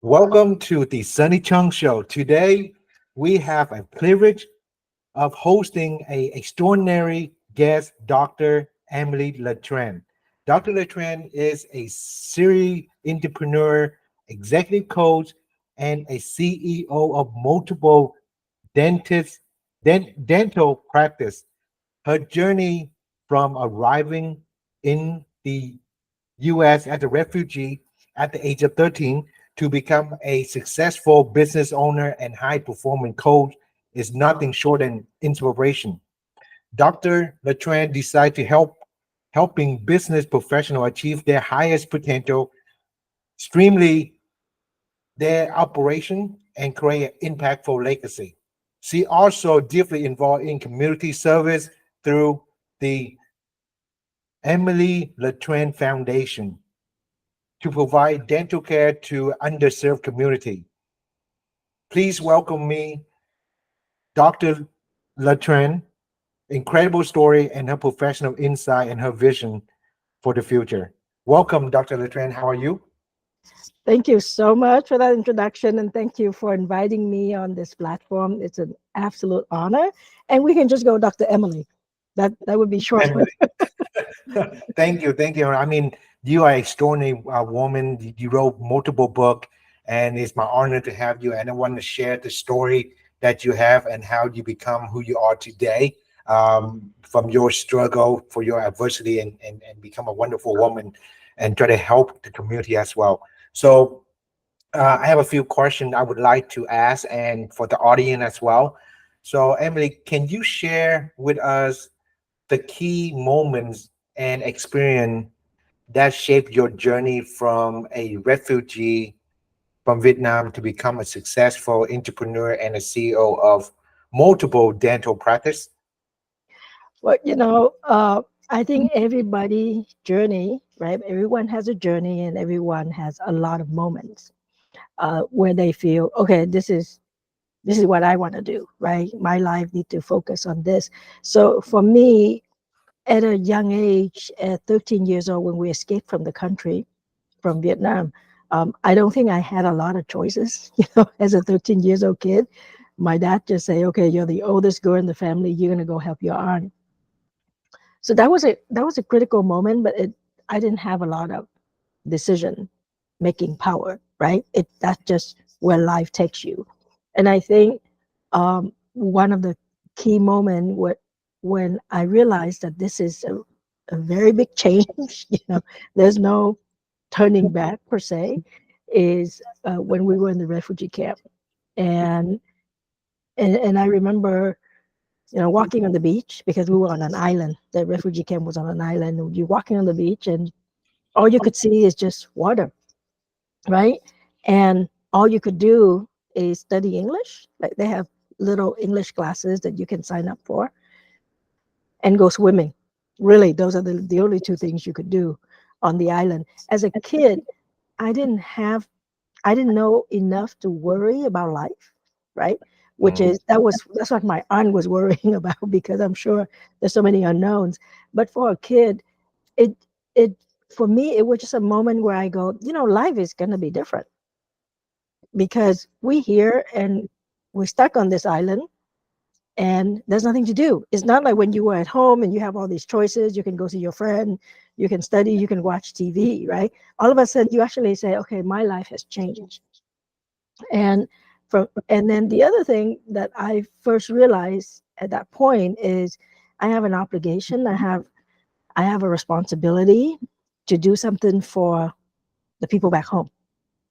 Welcome to the Sonny Chung Show. Today, we have a privilege of hosting a extraordinary guest, Dr. Emily Letran. Dr. Letran is a serial entrepreneur, executive coach, and a CEO of multiple dentist dental practice. Her journey from arriving in the U.S. as a refugee at the age of 13 to become a successful business owner and high performing coach is nothing short than inspiration. Dr. Letran decided to helping business professionals achieve their highest potential, streamline their operation, and create an impactful legacy. She also deeply involved in community service through the Emily Letran Foundation to provide dental care to underserved community. Please welcome me, Dr. Letran. Incredible story and her professional insight and her vision for the future. Welcome, Dr. Letran. How are you? Thank you so much for that introduction, and thank you for inviting me on this platform. It's an absolute honor, and we can just go Dr. Emily. That would be shorter. Emily. Thank you. I mean, you are an extraordinary woman. You wrote multiple books, and it's my honor to have you. And I want to share the story that you have and how you become who you are today, from your struggle for your adversity and become a wonderful woman and try to help the community as well. So I have a few questions I would like to ask and for the audience as well. So Emily, can you share with us the key moments and experience that shaped your journey from a refugee from Vietnam to become a successful entrepreneur and a CEO of multiple dental practice? Well, I think everybody journey, right? Everyone has a journey, and everyone has a lot of moments where they feel, okay, this is what I want to do, right? My life need to focus on this. So for me, at a young age, at 13 years old, when we escaped from the country, from Vietnam, I don't think I had a lot of choices. As a 13 years old kid, my dad just say, "Okay, you're the oldest girl in the family. You're gonna go help your aunt." So that was a critical moment, but I didn't have a lot of decision making power, right? That's just where life takes you. And I think one of the key moment when I realized that this is a very big change, there's no turning back per se, is when we were in the refugee camp. And and I remember, walking on the beach because we were on an island. The refugee camp was on an island. And you're walking on the beach, and all you could see is just water, right? And all you could do is study English. Like they have little English classes that you can sign up for and go swimming. Really, those are the only two things you could do on the island. As a kid, I didn't have, I didn't know enough to worry about life, right? Which Mm, is that's what my aunt was worrying about because I'm sure there's so many unknowns. But for a kid, it it for me it was just a moment where I go, life is gonna be different because we here and we're stuck on this island and there's nothing to do. It's not like when you were at home and you have all these choices. You can go see your friend, you can study, you can watch TV, right? All of a sudden, you actually say, "Okay, my life has changed." And and then the other thing that I first realized at that point is I have an obligation. I have a responsibility to do something for the people back home mm,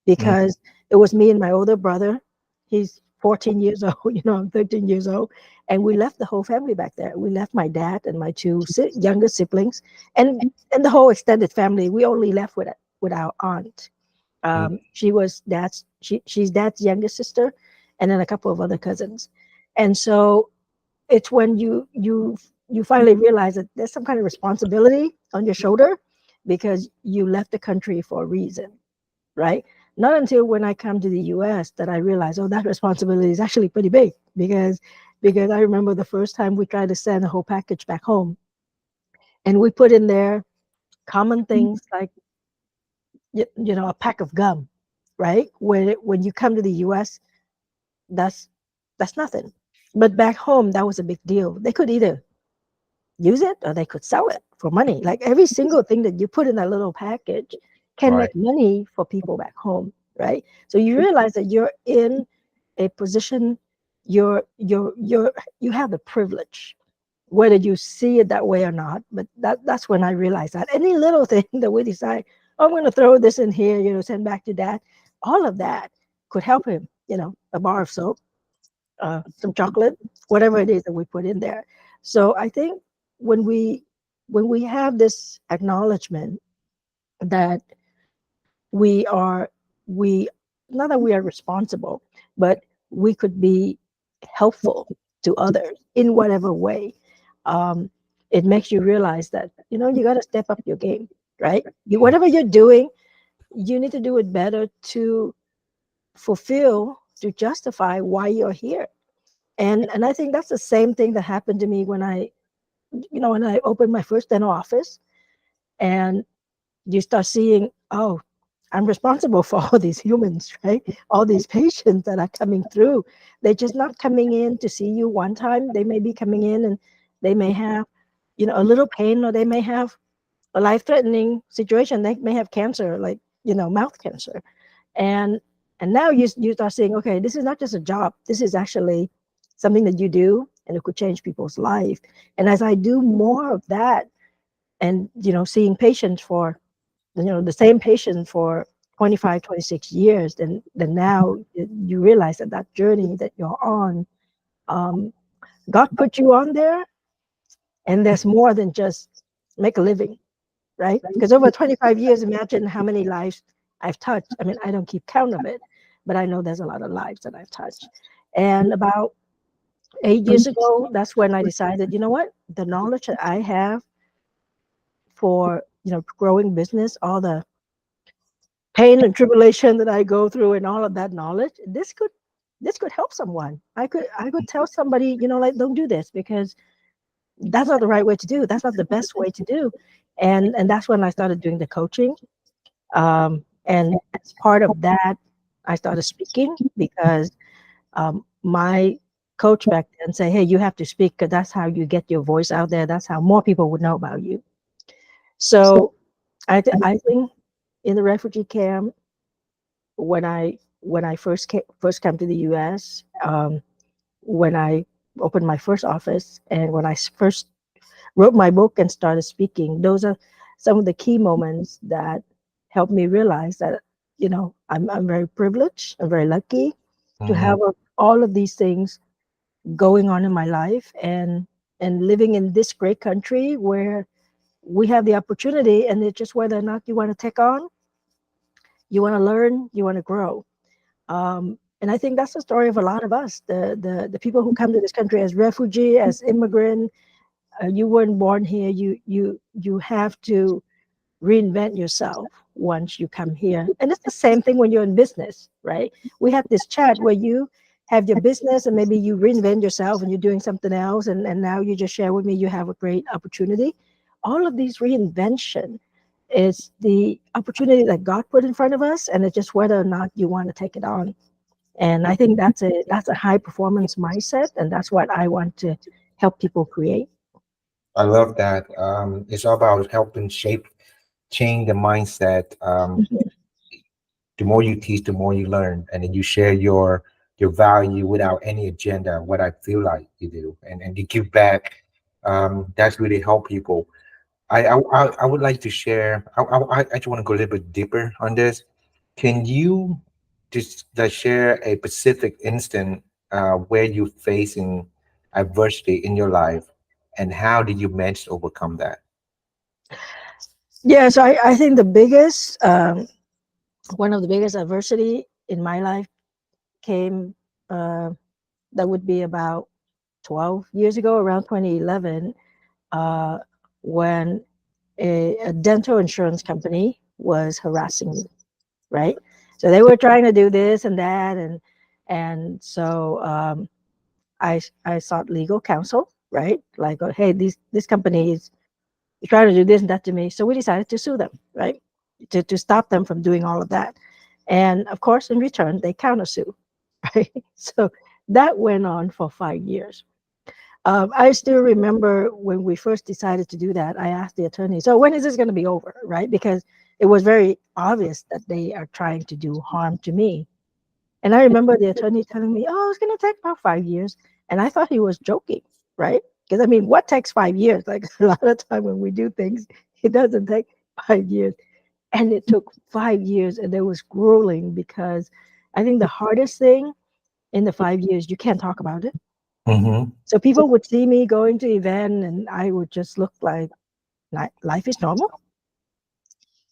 because it was me and my older brother. He's 14 years old, I'm 13 years old. And we left the whole family back there. We left my dad and my two younger siblings and the whole extended family. We only left with our aunt. mm. She was she's dad's youngest sister, and then a couple of other cousins. And so it's when you finally realize that there's some kind of responsibility on your shoulder because you left the country for a reason, right? Not until when I come to the US that I realize, oh, that responsibility is actually pretty big because I remember the first time we tried to send a whole package back home and we put in there common things like a pack of gum. right? When you come to the US, that's that's nothing. But back home, that was a big deal. They could either use it or they could sell it for money. Like every single thing that you put in that little package can Right. make money for people back home, right? So you realize that you're in a position, you're you have the privilege, whether you see it that way or not. But that's when I realized that any little thing that we decide, oh, I'm going to throw this in here, send back to dad, all of that could help him. A bar of soap, some chocolate, whatever it is that we put in there. So I think when we when we have this acknowledgement that we are we not that we are responsible, but we could be helpful to others in whatever way. Um, it makes you realize that you got to step up your game, right? Whatever you're doing, you need to do it better to justify why you're here. And I think that's the same thing that happened to me when I opened my first dental office, and you start seeing, oh, I'm responsible for all these humans, right? All these patients that are coming through. They're just not coming in to see you one time. They may be coming in and they may have, a little pain, or they may have a life-threatening situation. They may have cancer, like, mouth cancer. And and now you start saying, okay, this is not just a job. This is actually something that you do, and it could change people's life. And as I do more of that, and seeing patients for the same patient for 25, 26 years, then now you realize that that journey that you're on, um, God put you on there, and there's more than just make a living, right? Because over 25 years, imagine how many lives I've touched. I mean, I don't keep count of it, but I know there's a lot of lives that I've touched. And about 8 years ago, that's when I decided, you know what, the knowledge that I have for growing business, all the pain and tribulation that I go through, and all of that knowledge, this could help someone. I could tell somebody, like, don't do this, because that's not the right way to do. That's not the best way to do. And that's when I started doing the coaching. And as part of that, I started speaking, because my coach back then say, hey, you have to speak, because that's how you get your voice out there. That's how more people would know about you. So I think in the refugee camp, when I first came to the U.S., when I opened my first office, and when I first wrote my book and started speaking, those are some of the key moments that helped me realize that I'm very privileged. I'm very lucky to Mhm. have all of these things going on in my life, and living in this great country where we have the opportunity, and it's just whether or not you want to take on, you want to learn, you want to grow. And I think that's the story of a lot of us, the people who come to this country as refugee, as immigrant. You weren't born here. You have to reinvent yourself once you come here. And it's the same thing when you're in business, right? We had this chat where you have your business, and maybe you reinvent yourself and you're doing something else, and now you just share with me you have a great opportunity. All of these reinvention is the opportunity that God put in front of us, and it's just whether or not you want to take it on. And I think that's a high performance mindset, and that's what I want to help people create. I love that. It's all about helping change the mindset. Mhm. The more you teach, the more you learn, and then you share your value without any agenda. What I feel like you do, and you give back. That's really help people. I would like to share. I just want to go a little bit deeper on this. Can you just like share a specific instant where you're facing adversity in your life, and how did you manage to overcome that? Yeah, so I think one of the biggest adversity in my life came, uh, that would be about 12 years ago, around 2011, uh, when a dental insurance company was harassing me, right? So they were trying to do this and that, and so I sought legal counsel, right? Like, oh, hey, this company is trying to do this and that to me. So we decided to sue them, right? To stop them from doing all of that. And of course, in return, they countersue, right? So that went on for 5 years. I still remember when we first decided to do that, I asked the attorney, so when is this going to be over, right? Because it was very obvious that they are trying to do harm to me. And I remember the attorney telling me, oh, it's going to take about 5 years. And I thought he was joking, right? Because I mean, what takes 5 years? Like a lot of time when we do things, it doesn't take 5 years. And it took 5 years, and it was grueling because I think the hardest thing in the 5 years, you can't talk about it. Mm-hmm. So people would see me going to event and I would just look like life is normal,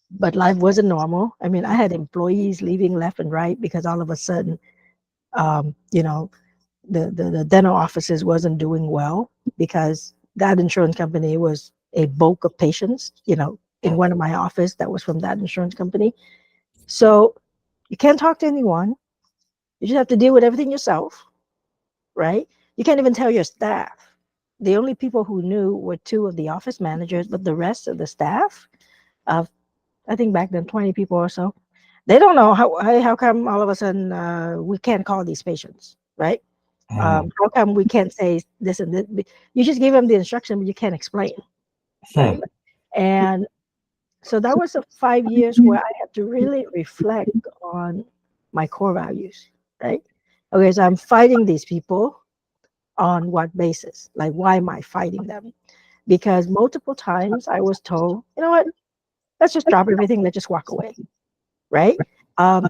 but life wasn't normal. I mean, I had employees leaving left and right because all of a sudden, you know, the dental offices wasn't doing well because that insurance company was a bulk of patients, in one of my office that was from that insurance company. So you can't talk to anyone. You just have to deal with everything yourself, right? You can't even tell your staff. The only people who knew were two of the office managers, but the rest of the staff, of I think back then 20 people or so, they don't know how come all of a sudden we can't call these patients, right? Mm-hmm. How come we can't say this and this? You just give them the instruction, but you can't explain, right? And so that was the 5 years where I had to really reflect on my core values, right? Okay, so I'm fighting these people on what basis? Like, why am I fighting them? Because multiple times I was told, you know what, let's just drop everything, let's just walk away, right?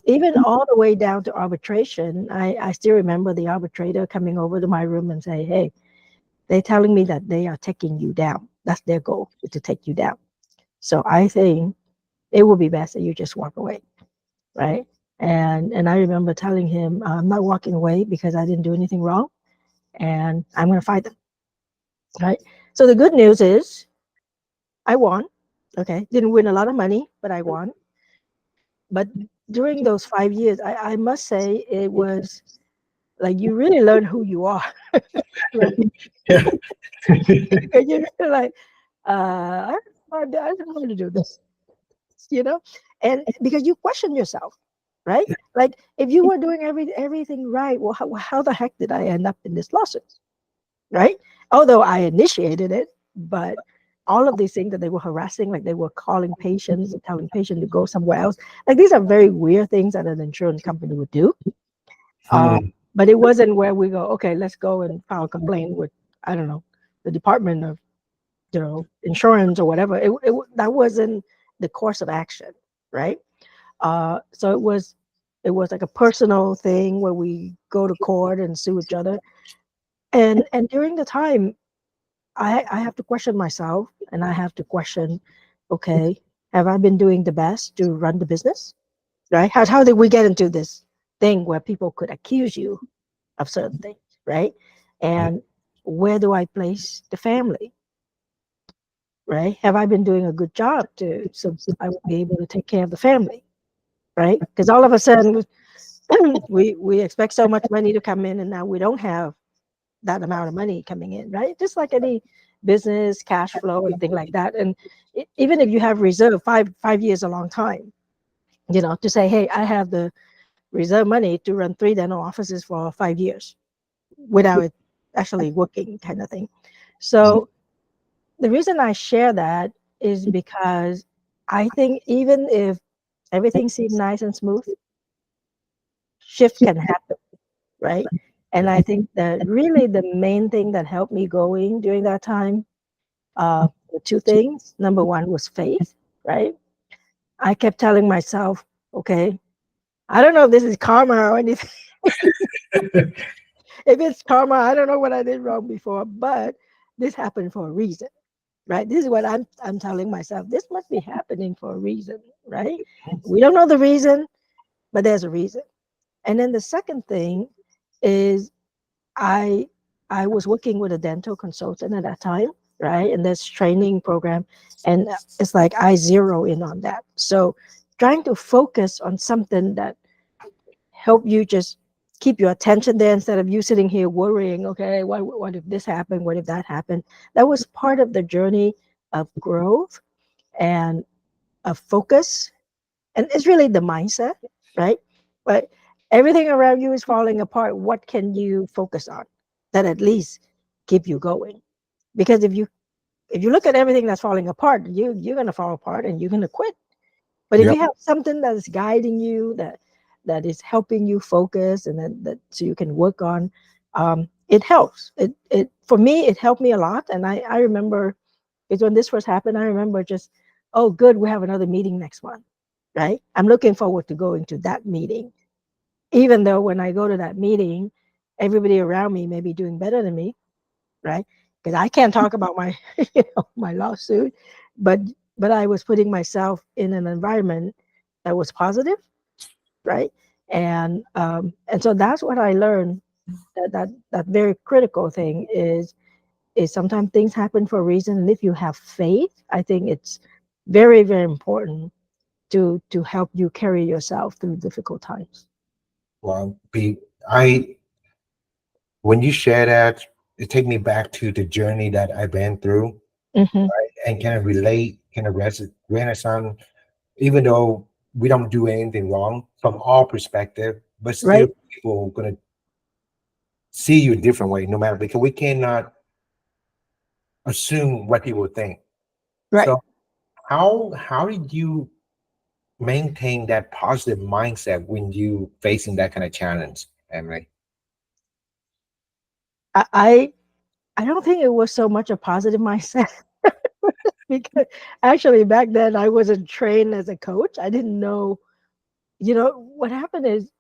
Even all the way down to arbitration, I still remember the arbitrator coming over to my room and say, hey, they're telling me that they are taking you down. That's their goal, is to take you down. So I think it would be best that you just walk away, right? And I remember telling him, I'm not walking away because I didn't do anything wrong, and I'm going to fight them, right? So the good news is I won. Okay, didn't win a lot of money, but I won. But during those 5 years, I must say it was like you really learn who you are, right? Yeah. And you're really like, I don't want to do this, you know, and because you question yourself, right? Like if you were doing everything right, well, how the heck did I end up in this lawsuit, right? Although I initiated it, but all of these things that they were harassing, like they were calling patients and telling patients to go somewhere else, like these are very weird things that an insurance company would do. Uh, Hmm. but it wasn't where we go, okay, let's go and file a complaint with, I don't know, the Department of, insurance or whatever. That wasn't the course of action, right? So it was like a personal thing where we go to court and sue each other. And during the time, I have to question myself, and I have to question, okay, have I been doing the best to run the business? Right? How did we get into this thing where people could accuse you of certain things, right? And where do I place the family? Right? Have I been doing a good job to so I will be able to take care of the family? Right? Because all of a sudden we expect so much money to come in, and now we don't have that amount of money coming in, right? Just like any business cash flow and thing like that. And even if you have reserve, five years a long time, to say, hey, I have the reserve money to run 3 dental offices for 5 years without it actually working, kind of thing. So the reason I share that is because I think even if everything seemed nice and smooth, shift can happen, right? And I think that really the main thing that helped me going during that time, were two things. Number one was faith, right? I kept telling myself, okay, I don't know if this is karma or anything. If it's karma, I don't know what I did wrong before, but this happened for a reason, right? This is what I'm telling myself. This must be happening for a reason, right? We don't know the reason, but there's a reason. And then the second thing is I I was working with a dental consultant at that time, right? And this training program, and it's like I zero in on that. So trying to focus on something that help you just keep your attention there instead of you sitting here worrying, okay, what if this happened? What if that happened? That was part of the journey of growth and of focus. And it's really the mindset. right? But everything around you is falling apart. What can you focus on that at least keep you going? Because if you look at everything that's falling apart, you're gonna fall apart and you're gonna quit. But if Yep. you have something that is guiding you, that is helping you focus, and then that so you can work on, it helps. It for me, it helped me a lot. And I remember because when this first happened, I remember just, oh, good, we have another meeting next month, right? I'm looking forward to going to that meeting, even though when I go to that meeting, everybody around me may be doing better than me, right? Because I can't talk about my my lawsuit, but I was putting myself in an environment that was positive, right? And so that's what I learned, that very critical thing is sometimes things happen for a reason, and if you have faith, I think it's very, very important to help you carry yourself through difficult times. Well, I when you share that, it take me back to the journey that I went through Hmm. and kind of relate, kind of renaissance, even though we don't do anything wrong from our perspective, but still Right, people gonna see you a different way, no matter because we cannot assume what people think. right. So how did you maintain that positive mindset when you facing that kind of challenge, Emily? I I, I don't think it was so much a positive mindset because actually back then I wasn't trained as a coach. I didn't know. What happened is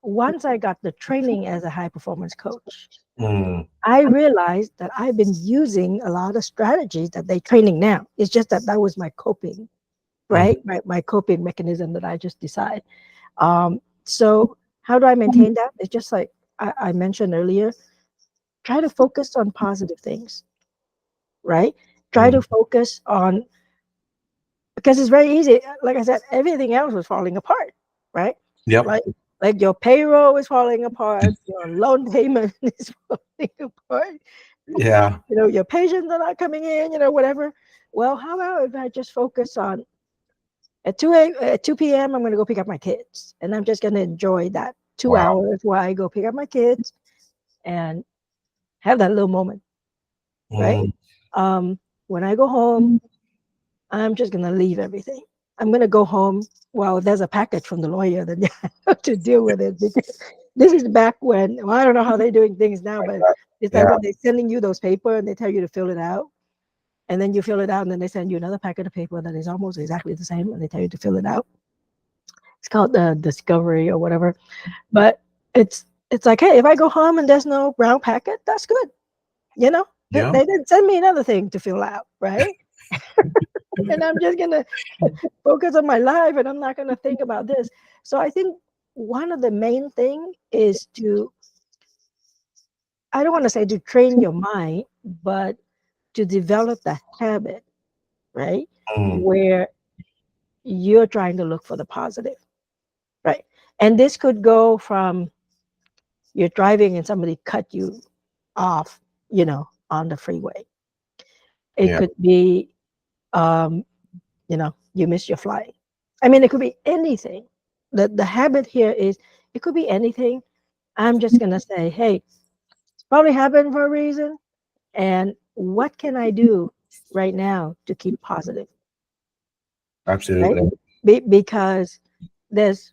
once I got the training as a high performance coach, Mm, I realized that I've been using a lot of strategies that they're training now. It's just that that was my coping, mhm. right? My coping mechanism that I just decided. So how do I maintain that? It's just like I mentioned earlier, try to focus on positive things, right? Try to Mhm. focus on, because it's very easy. Like I said, everything else was falling apart, right? Yep. Like like your payroll is falling apart, your loan payment is falling apart, Yeah. your patients are not coming in, whatever. Well, how about if I just focus on at 2 p.m. I'm going to go pick up my kids, and I'm just going to enjoy that two Wow. hours while I go pick up my kids and have that little moment, right? Mm, Um, when I go home, I'm just going to leave everything. I'm going to go home. Well, there's a package from the lawyer that I have to deal with it, because this is back when, well, I don't know how they're doing things now, but it's like yeah. when they're sending you those paper and they tell you to fill it out. And then you fill it out, and then they send you another packet of paper that is almost exactly the same, and they tell you to fill it out. It's called the discovery or whatever. But it's like, hey, if I go home and there's no brown packet, that's good. You know, they Yeah. didn't send me another thing to fill out, right? And I'm just gonna focus on my life, and I'm not gonna think about this. So I think one of the main thing is to, I don't want to say to train your mind, but to develop the habit, right? Mm, Where you're trying to look for the positive, right? And this could go from you're driving and somebody cut you off, on the freeway. It yeah. could be, you miss your flight. I mean, it could be anything. The habit here is it could be anything. I'm just gonna say, hey, it's probably happened for a reason, and what can I do right now to keep positive, right? Absolutely. Because there's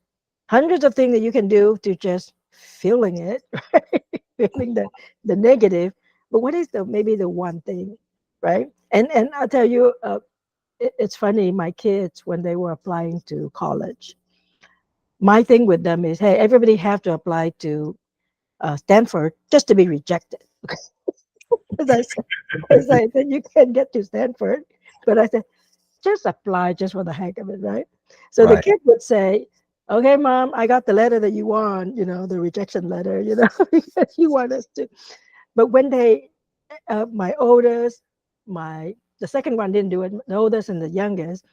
hundreds of things that you can do to just feeling it, right? Feeling the negative. But what is the maybe the one thing, right? And I'll tell you, it's funny. My kids, when they were applying to college, my thing with them is, hey, everybody have to apply to Stanford just to be rejected. As I said, you can get to Stanford, but I said just apply just for the heck of it, right? So the Right. kid would say, okay, mom, I got the letter that you want, the rejection letter, because you want us to. But when my oldest, the second one didn't do it, the oldest and the youngest,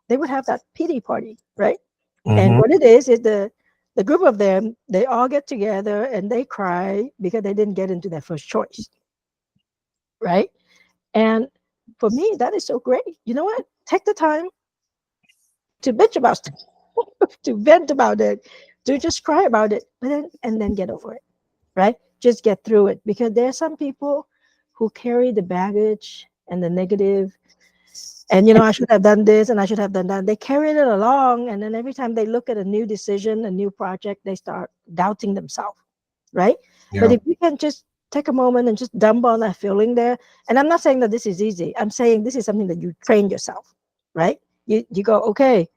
they would have that pity party, right? And Mm-hmm. what it is the group of them, they all get together and they cry because they didn't get into their first choice, right? And for me, that is so great. You know what? Take the time to bitch about stuff. to vent about it, to just cry about it, but then and then get over it, right? Just get through it because there are some people who carry the baggage and the negative, and I should have done this and I should have done that. They carry it along, and then every time they look at a new decision, a new project, they start doubting themselves, right? But Yeah. if you can just take a moment and just dump on that feeling there, and I'm not saying that this is easy. I'm saying this is something that you train yourself, right? You go, okay,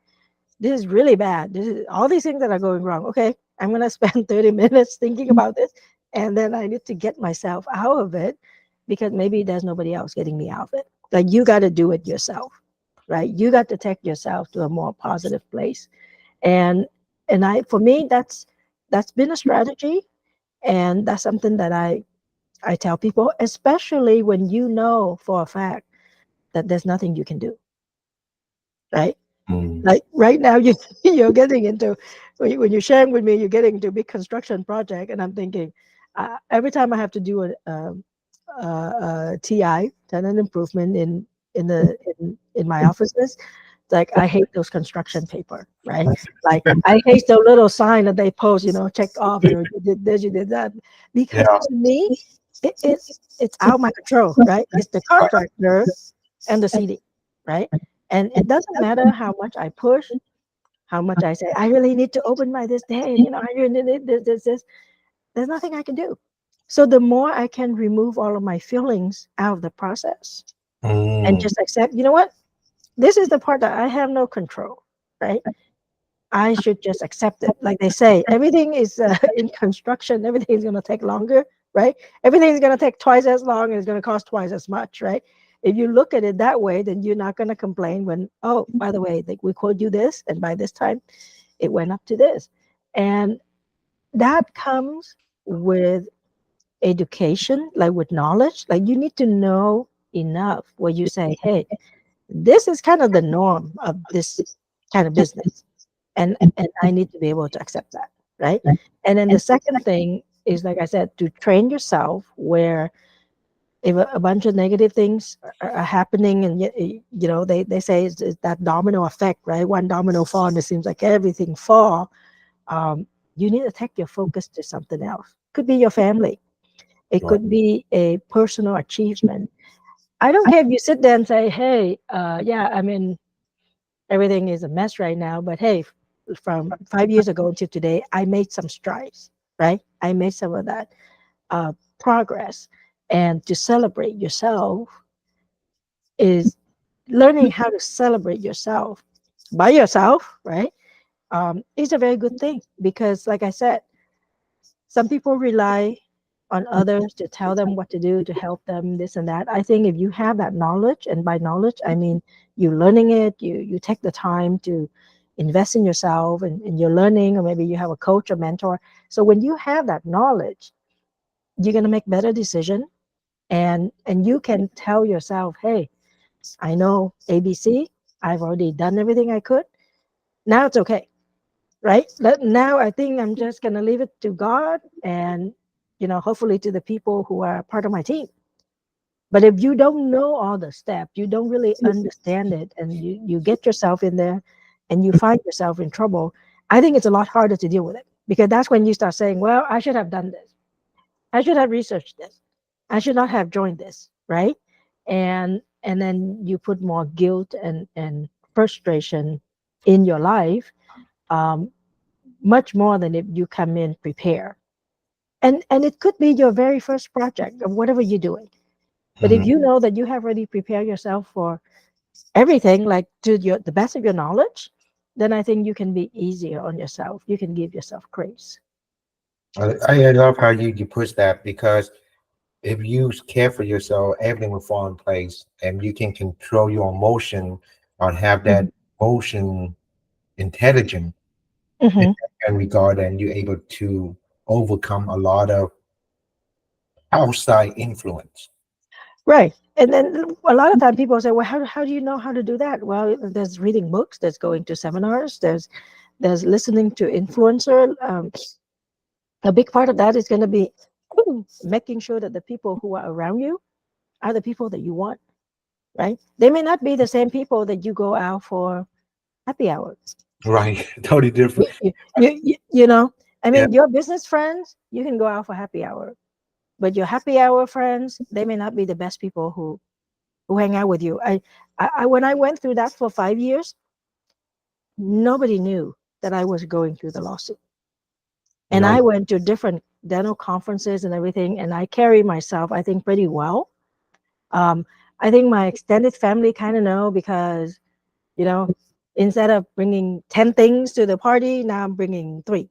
this is really bad. This is all these things that are going wrong. Okay, I'm gonna spend 30 minutes thinking about this, and then I need to get myself out of it because maybe there's nobody else getting me out of it. Like you got to do it yourself, right? You got to take yourself to a more positive place, and I for me that's been a strategy, and that's something that I tell people, especially when you know for a fact that there's nothing you can do, right? Mm. Like right now, you you're getting into when you're sharing with me, you're getting into a big construction project, and I'm thinking every time I have to do TI, tenant improvement in my offices, it's like I hate those construction paper, right? Like I hate the little sign that they post, check off, you did this, you did that, because Yeah. to me, it's out of my control, right? It's the contractor and the CD, right? And it doesn't matter how much I push, how much I say, I really need to open by this day, and I really need this. There's nothing I can do. So the more I can remove all of my feelings out of the process and Mm. just accept, you know what? This is the part that I have no control, right? I should just accept it. Like they say, everything is in construction, everything is going to take longer, right? Everything is going to take twice as long and it's going to cost twice as much, right? If you look at it that way, then you're not going to complain when, oh, by the way, like we quote you this, and by this time it went up to this. And that comes with education, like with knowledge. Like you need to know enough where you say, hey, this is kind of the norm of this kind of business, and I need to be able to accept that, right? And then the second thing is, like I said, to train yourself where if a bunch of negative things are happening, and they say it's that domino effect, right? One domino fall and it seems like everything fall. You need to take your focus to something else. Could be your family, it Right. could be a personal achievement. I don't care if you sit there and say, hey, yeah, I mean, everything is a mess right now, but hey, from 5 years ago until today, I made some strides, right? I made some of that uh, progress. And to celebrate yourself is learning how to celebrate yourself by yourself, right? Is a very good thing because, like I said, some people rely on others to tell them what to do, to help them, this and that. I think if you have that knowledge, and by knowledge, I mean you learning it, you take the time to invest in yourself, and you're learning, or maybe you have a coach or mentor. So when you have that knowledge, you're going to make better decision, and you can tell yourself, hey, I know ABC. I've already done everything I could. Now it's okay, right? Now I think I'm just going to leave it to God, and hopefully to the people who are part of my team. But if you don't know all the steps, you don't really understand it, and you get yourself in there and you find yourself in trouble, I think it's a lot harder to deal with it, because that's when you start saying, well, I should have done this, I should have researched this, I should not have joined this, right? And then you put more guilt and frustration in your life, um, much more than if you come in prepared. And it could be your very first project or whatever you're doing. But if Mm. you know that you have already prepared yourself for everything, like to the best of your knowledge, then I think you can be easier on yourself. You can give yourself grace. I love how you push that because if you care for yourself, everything will fall in place and you can control your emotion or have that Mhm. emotion intelligent in Mhm. that regard, and you're able to overcome a lot of outside influence. Right. And then a lot of time people say, well, how do you know how to do that? Well, there's reading books, there's going to seminars, there's listening to influencer. A big part of that is going to be making sure that the people who are around you are the people that you want, right? They may not be the same people that you go out for happy hour, Right. Totally different. You know, I Yeah. mean, your business friends, you can go out for happy hour, but your happy hour friends, they may not be the best people who hang out with you. I when I went through that for 5 years, nobody knew that I was going through the lawsuit. And No. I went to different dental conferences and everything, and I carry myself, I think, pretty well. Um, I think my extended family kind of know because, you know, instead of bringing 10 things to the party, now I'm bringing three.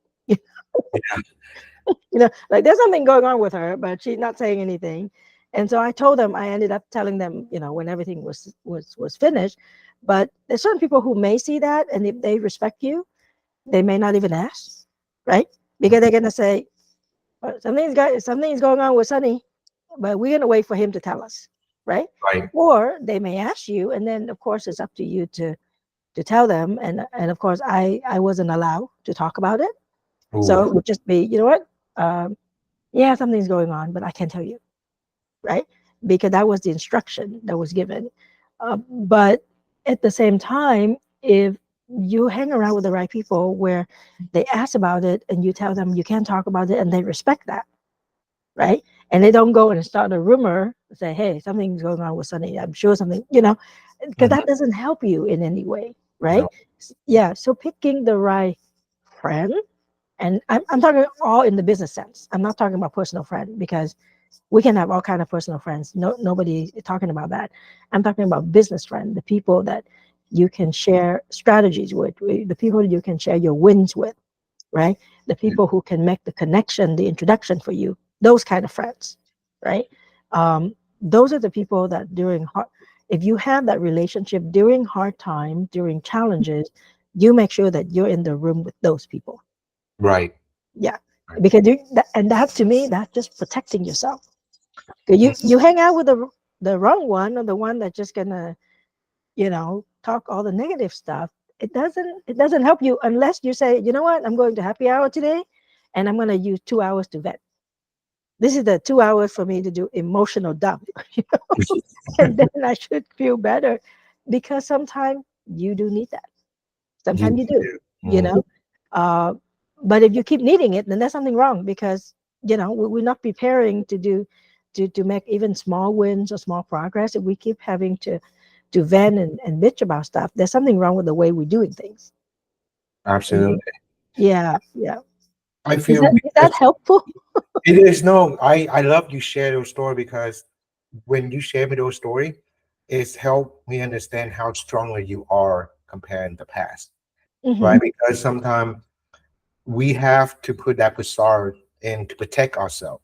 Yeah. Like there's something going on with her, but she's not saying anything. And so I told them, I ended up telling them, when everything was finished. But there's certain people who may see that, and if they respect you, they may not even ask, right? Because they're gonna say, something's going on with Sonny, but we're gonna wait for him to tell us, right? Right. Or they may ask you, and then of course it's up to you to tell them. And of course I wasn't allowed to talk about it, so Ooh. it would just be, um, yeah, something's going on, but I can't tell you, right? Because that was the instruction that was given. But at the same time, if you hang around with the right people where they ask about it and you tell them you can't talk about it and they respect that, right? And they don't go and start a rumor, say, hey, something's going on with Sunny. I'm sure something, because Mhm. that doesn't help you in any way, right? No. Yeah. So picking the right friend, and I'm talking all in the business sense. I'm not talking about personal friend because we can have all kind of personal friends. No, nobody is talking about that. I'm talking about business friend, the people that you can share strategies with, the people you can share your wins with, right? The people who can make the connection, the introduction for you, those kind of friends, right? Those are the people that during hard, if you have that relationship during hard time, during challenges, you make sure that you're in the room with those people. Right. Yeah, Right. because and that to me, that's just protecting yourself. 'Cause Mm. you hang out with the wrong one or the one that's just gonna talk all the negative stuff. It doesn't help you unless you say, you know what, I'm going to happy hour today, and I'm gonna use 2 hours to vet. This is the 2 hours for me to do emotional dump, and then I should feel better, because sometimes you do need that. You Sometimes you do, do. you Mm. know. Uh, but if you keep needing it, then there's something wrong, because we're not preparing to make even small wins or small progress. If we keep having to vent and bitch about stuff, there's something wrong with the way we're doing things. Mhm. Absolutely. Yeah, yeah. I Is feel that is that because helpful? it is no. I love you share those story because when you share me those story, it's helped me understand how stronger you are compared to the past. Hmm. Right. Because sometimes we have to put that facade in to protect ourselves.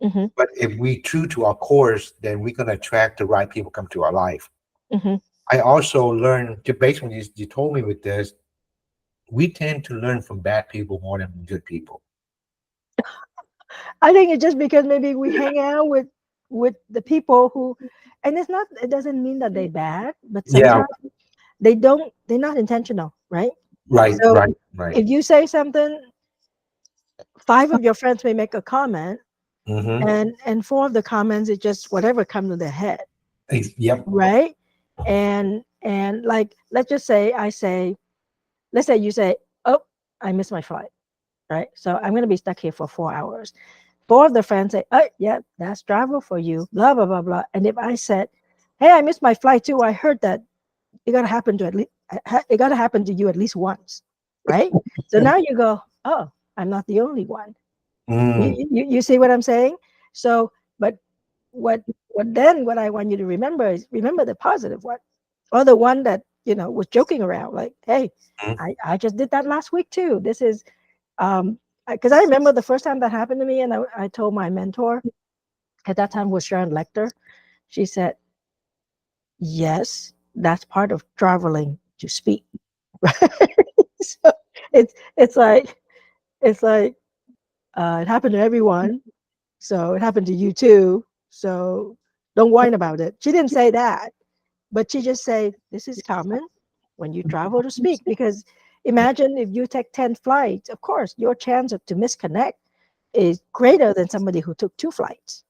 Hmm. But if we true to our course, then we're gonna attract the right people come to our life. Hmm. I also learned to based on you told me with this, we tend to learn from bad people more than good people. I think it's just because maybe we hang out with the people who, and it doesn't mean that they're bad, but Yeah, sometimes they're not intentional, right? right, So right, right. if you say something, five of your friends may make a comment, Mm-hmm. and four of the comments is just whatever comes to their head, Yep. right? And like, let's say you say, oh, I missed my flight, right? So I'm gonna be stuck here for 4 hours. Four of the friends say, oh yeah, that's travel for you, blah blah blah blah. And if I said, hey, I missed my flight too, I heard that it gotta happen to you at least once, right? So now you go, oh, I'm not the only one. Mm, You see what I'm saying? So, but what what I want you to remember is, remember the positive one, or the one that was joking around, like, hey, mm, I just did that last week too. This is because I remember the first time that happened to me, and I told my mentor at that time, was Sharon Lecter. She said, yes, that's part of traveling to speak. So it's like it happened to everyone, so it happened to you too. So don't whine about it. She didn't say that, but she just said this is common when you travel to speak. Because imagine if you take 10 flights, of course your chance to misconnect is greater than somebody who took 2 flights,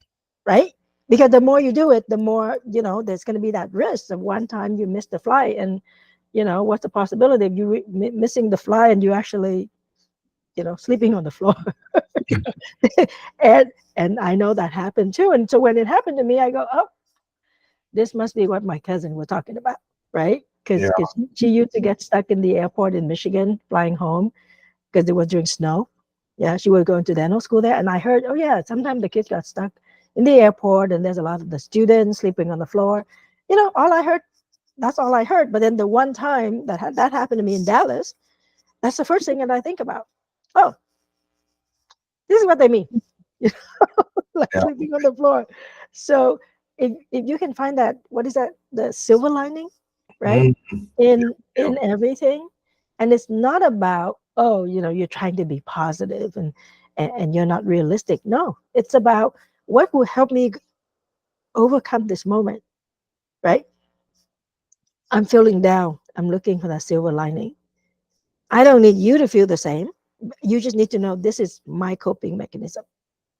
right? Because the more you do it, the more there's going to be that risk of one time you missed the flight, and what's the possibility of you missing the fly and you actually, sleeping on the floor? and and I know that happened too. And so when it happened to me, I go, oh, this must be what my cousin was talking about, right? Because Yeah. she used to get stuck in the airport in Michigan flying home because it was during snow. Yeah, she was going to dental school there, and I heard, oh yeah, sometimes the kids got stuck in the airport, and there's a lot of the students sleeping on the floor. All I heard, that's all I heard. But then the one time that happened to me in Dallas, that's the first thing that I think about. Oh, this is what they mean. Like Yeah. sleeping on the floor. So if you can find that, what is that, the silver lining, right? Mm, yeah. In everything. And it's not about, oh, you're trying to be positive and you're not realistic. No, it's about what will help me overcome this moment, right? I'm feeling down. I'm looking for that silver lining. I don't need you to feel the same. You just need to know this is my coping mechanism,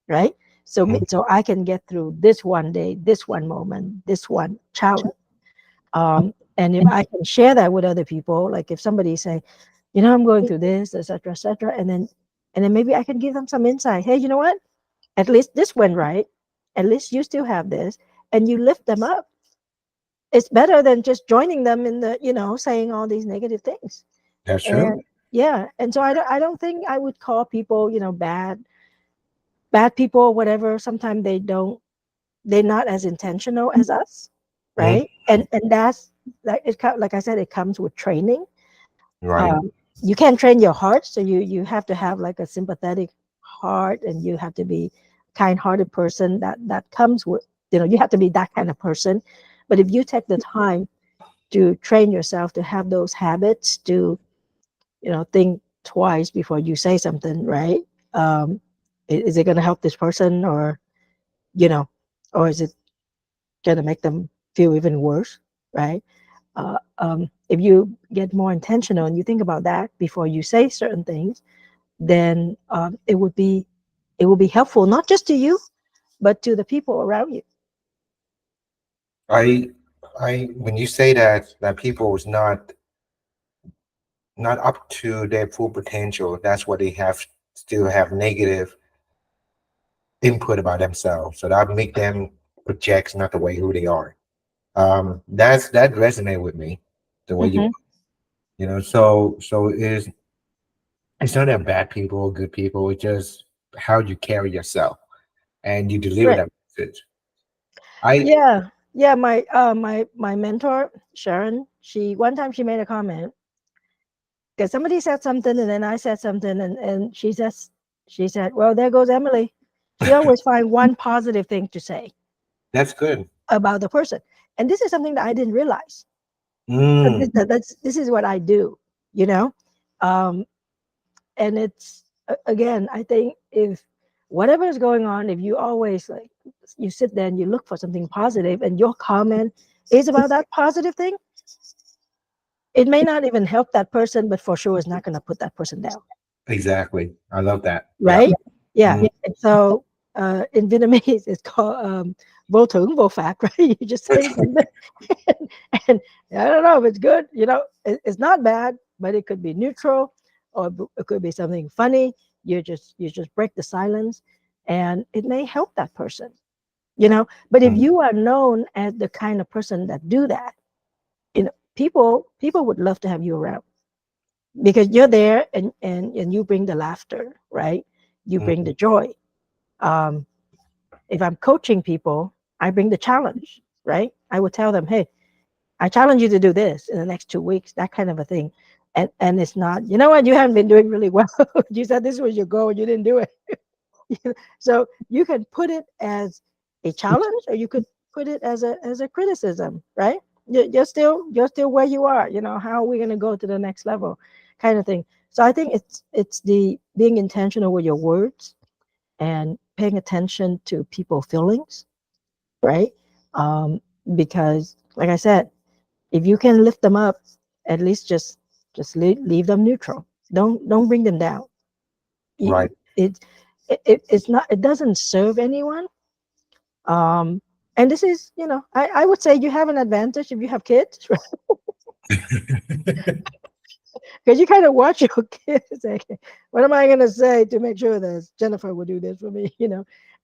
right? Mm, So I can get through this one day, this one moment, this one challenge. And if I can share that with other people, like if somebody say, I'm going through this, et cetera, and then maybe I can give them some insight. Hey, you know what? At least this went right. At least you still have this, and you lift them up. It's better than just joining them in the, saying all these negative things. that's true. And yeah, and so I don't think I would call people, bad people or whatever. Sometimes they're not as intentional as us, Mm, right? And that's like like I said, it comes with training. right. um, you can't train your heart, so you have to have like a sympathetic heart, and you have to be kind-hearted person. That comes with, you have to be that kind of person. But if you take the time to train yourself to have those habits, to think twice before you say something, right? um, is it going to help this person, or you know or is it going to make them feel even worse, right? If you get more intentional and you think about that before you say certain things, then it will be helpful not just to you, but to the people around you. I, when you say that people is not up to their full potential, that's what they have still have negative input about themselves. So that make them project not the way who they are. That resonate with me, the way Hmm. so it's not that bad people or good people, it's just how you carry yourself and you deliver Right. that message. I Yeah, my mentor Sharon, she one time she made a comment because somebody said something, and then I said something, and she said, well, there goes Emily. She always find one positive thing to say That's good. about the person. And this is something that I didn't realize. But Mm, this is what I do, you know. Um, and it's again, I think if whatever is going on, if you always like you sit there and you look for something positive, and your comment is about that positive thing, it may not even help that person, but for sure it's not going to put that person down, exactly. I love that. Yeah. right? Yeah. Mm. And so in Vietnamese, it's called vô thưởng vô phạt, right? You just say something, and I don't know if it's good. It's not bad, but it could be neutral, or it could be something funny. You just break the silence, and it may help that person. But if Mm. you are known as the kind of person that do that, people would love to have you around, because you're there, and you bring the laughter, right? You bring Mm. the joy. um, if I'm coaching people, I bring the challenge, right? I would tell them, hey, I challenge you to do this in the next 2 weeks, that kind of a thing. And it's not, you know what, you haven't been doing really well. You said this was your goal, you didn't do it. So you can put it as a challenge, or you could put it as a criticism, right? You're still where you are. How are we going to go to the next level, kind of thing. So I think it's the being intentional with your words, and paying attention to people's feelings, right? um, because like I said, if you can lift them up, at least just leave them neutral. Don't bring them down. Right. It, it's not, it doesn't serve anyone. um and this is, I would say you have an advantage if you have kids. Right? Because you kind of watch your kids. Like, what am I going to say to make sure that Jennifer will do this for me?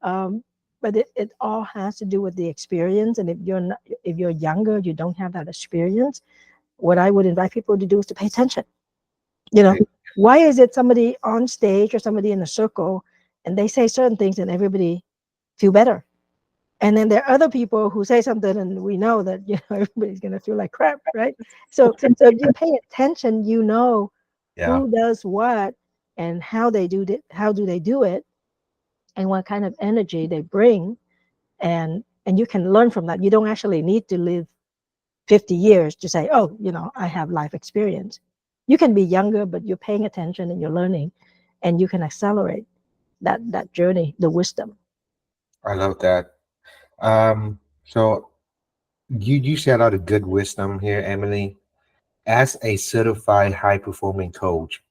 Um, but it all has to do with the experience. And if you're younger, you don't have that experience. What I would invite people to do is to pay attention. You know, why is it somebody on stage or somebody in a circle, and they say certain things, and everybody feel better? And then there are other people who say something, and we know that everybody's gonna feel like crap, right? So if you pay attention, Yeah, who does what and how they do it, how do they do it, and what kind of energy they bring, and you can learn from that. You don't actually need to live 50 years to say, oh, I have life experience. You can be younger, but you're paying attention and you're learning, and you can accelerate that journey, the wisdom. I love that. So you said out of good wisdom here, Emily. As a certified high performing coach,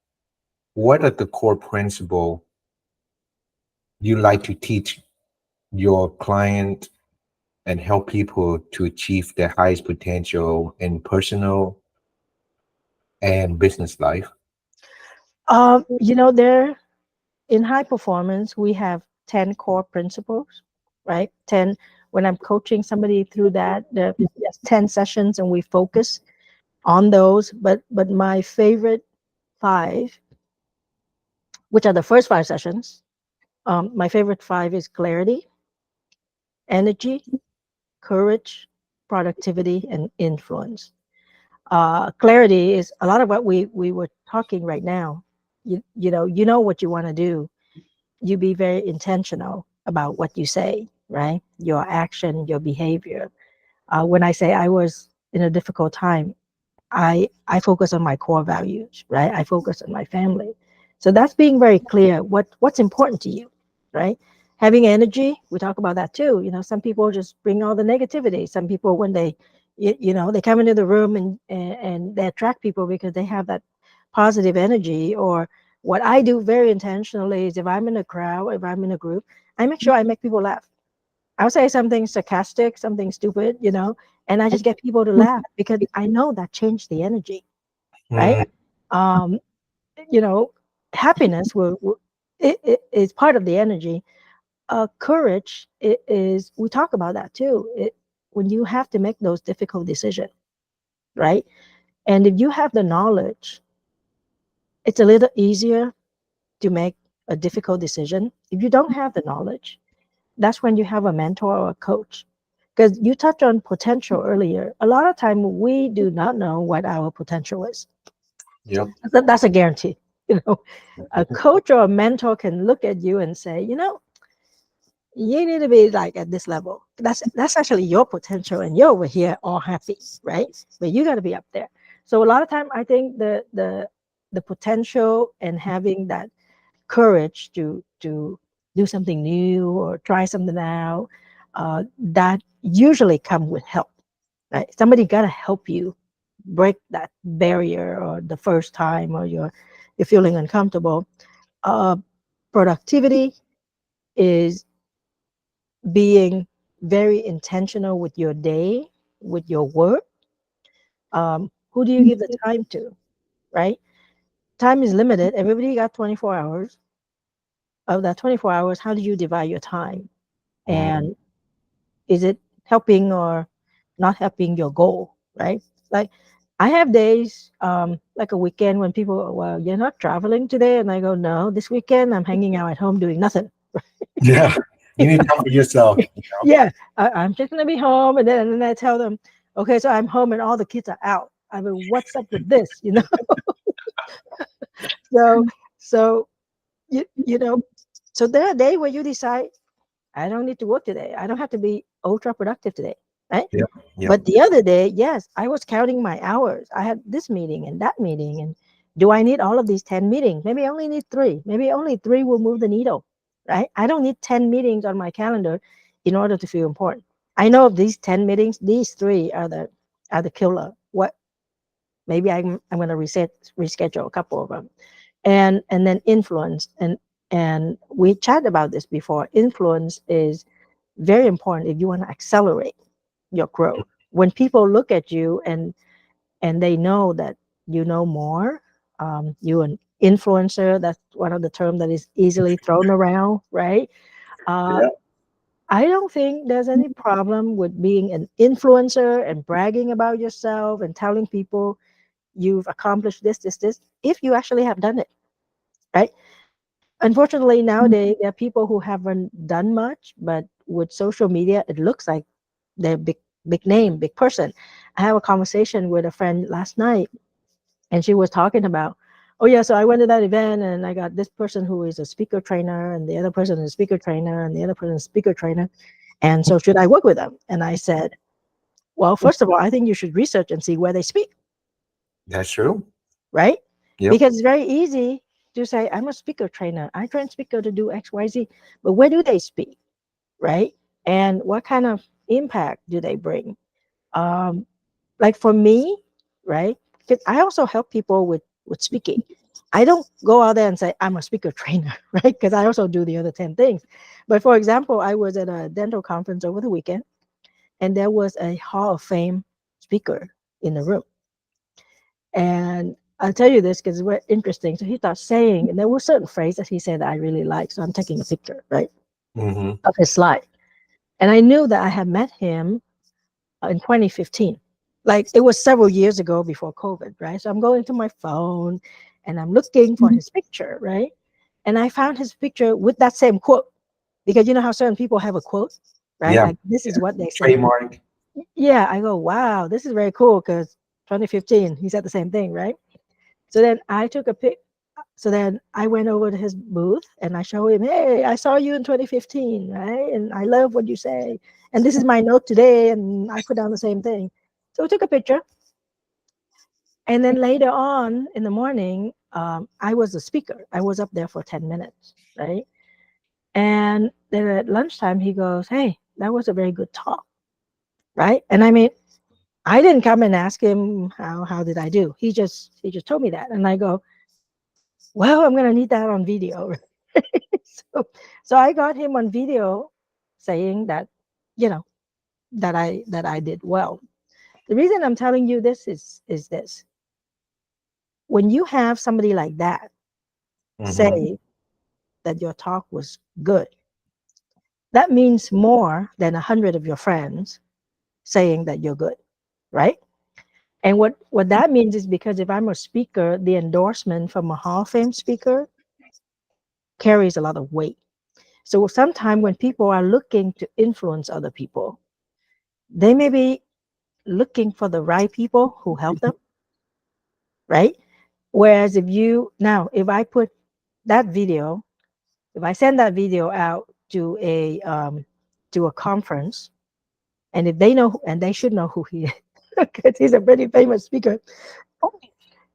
what are the core principle you like to teach your client and help people to achieve their highest potential in personal and business life? There in high performance, we have 10 core principles, right? 10. When I'm coaching somebody through that, there's 10 sessions, and we focus on those. But my favorite five, which are the first five sessions, my favorite five is clarity, energy, courage, productivity, and influence. Clarity is a lot of what we were talking right now. You know what you want to do. You be very intentional about what you say, right? Your action, your behavior. When I say I was in a difficult time, I focus on my core values, right? I focus on my family. So that's being very clear what's important to you, right? Having energy, we talk about that too. Some people just bring all the negativity. Some people, when they come into the room, and they attract people because they have that positive energy. Or what I do very intentionally is, if I'm in a crowd, if I'm in a group, I make sure I make people laugh. I'll say something sarcastic, something stupid, and I just get people to laugh, because I know that changed the energy, right? Mm, Um, you know, Happiness it is part of the energy. Courage is, we talk about that too. When you have to make those difficult decisions, right? And if you have the knowledge, it's a little easier to make a difficult decision. If you don't have the knowledge, that's when you have a mentor or a coach. Because you touched on potential earlier. A lot of time we do not know what our potential is. yep. That's a guarantee. You know, a coach or a mentor can look at you and say, you need to be like at this level. That's actually your potential, and you're over here all happy, right? But you got to be up there. So a lot of time, I think the potential and having that courage to do something new or try something out, that usually come with help, right? Somebody got to help you break that barrier, or the first time, or you're feeling uncomfortable. uh, Productivity is being very intentional with your day, with your work. Who do you give the time to, right? Time is limited. Everybody got 24 hours. Of that 24 hours, how do you divide your time? Mm, And is it helping or not helping your goal, right? Like, I have days, like a weekend, when people, well, you're not traveling today, and I go, no, this weekend I'm hanging out at home doing nothing. yeah. You need time for yourself. Yeah, I'm just gonna be home, and then I tell them, okay, so I'm home and all the kids are out. I mean, what's up with this? So so you know, so there are days where you decide, I don't need to work today. I don't have to be ultra productive today, right? Yep. Yep. But the other day, yes, I was counting my hours. I had this meeting and that meeting, and do I need all of these 10 meetings? Maybe I only need three. Maybe only three will move the needle, right? I don't need 10 meetings on my calendar in order to feel important. I know of these 10 meetings, these three are the killer. What Maybe I'm going to reschedule a couple of them. And then influence, and we chatted about this before. Influence is very important if you want to accelerate your growth. When people look at you, and and they know that you know more. You're an influencer. That's one of the terms that is easily thrown around, right? Uh, Yeah. I don't think there's any problem with being an influencer and bragging about yourself and telling people you've accomplished this, if you actually have done it, right? Unfortunately, nowadays there are people who haven't done much, but with social media, it looks like they're big name, big person. I have a conversation with a friend last night, and she was talking about, oh yeah, so I went to that event and I got this person who is a speaker trainer, and the other person is a speaker trainer, and the other person is a speaker trainer. And so should I work with them? And I said, well, first of all, I think you should research and see where they speak, That's true. right? Yep. Because it's very easy to say, I'm a speaker trainer. I train speaker to do X, Y, Z. But where do they speak, right? And what kind of impact do they bring? Um, like for me, right? Because I also help people with speaking. I don't go out there and say I'm a speaker trainer, right? Because I also do the other 10 things. But for example, I was at a dental conference over the weekend, and there was a Hall of Fame speaker in the room. And I'll tell you this because it's very interesting. So he started saying, and there were certain phrases that he said that I really like. So I'm taking a picture, right, Mm-hmm. of his slide. And I knew that I had met him in 2015. Like it was several years ago before COVID, right? So I'm going to my phone and I'm looking for his picture, right? And I found his picture with that same quote, because you know how certain people have a quote, right? Yeah. Like this is Yeah. what they say. Trademark. Yeah, I go, wow, this is very cool because 2015, he said the same thing, right? So then I took a pic. So then I went over to his booth and I showed him, hey, I saw you in 2015, right? And I love what you say. And this is my note today. And I put down the same thing. So we took a picture. And then later on in the morning, I was the speaker. I was up there for 10 minutes, right? And then at lunchtime, he goes, hey, that was a very good talk, right? And I mean, I didn't come and ask him how did I do. He just told me that. And I go, well, I'm gonna need that on video. so, so I got him on video saying that, you know, that I did well. The reason I'm telling you this is this: when you have somebody like that Mm-hmm. say that your talk was good, that means more than 100 of your friends saying that you're good, right? And what that means is, because if I'm a speaker, the endorsement from a Hall of Fame speaker carries a lot of weight. So sometimes when people are looking to influence other people, they may be looking for the right people who help them, right? Whereas if I put that video, if I send that video out to a conference, and if they know, and they should know who he is, because he's a pretty famous speaker.